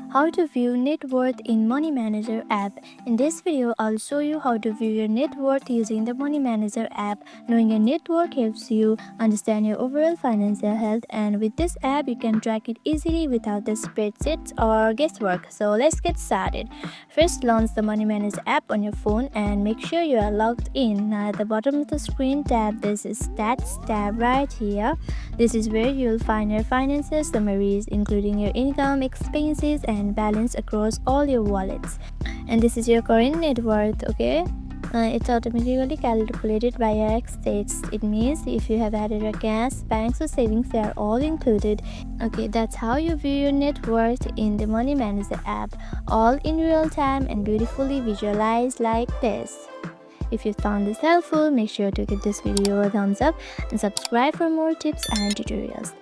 How to view net worth in Money Manager app. In this video, I'll show you how to view your net worth using the Money Manager app. Knowing your net worth helps you understand your overall financial health, and with this app, you can track it easily without the spreadsheets or guesswork. So let's get started. First, launch the Money Manager app on your phone and make sure you are logged in. Now at the bottom of the screen, tap this Stats tab right here. This is where you'll find your financial summaries, including your income, expenses, and balance across all your wallets. And this is your current net worth, okay? It's automatically calculated by your states. It means if you have added your cash, banks, or savings, they are all included. Okay, that's how you view your net worth in the Money Manager app, all in real time and beautifully visualized like this. If you found this helpful, make sure to give this video a thumbs up and subscribe for more tips and tutorials.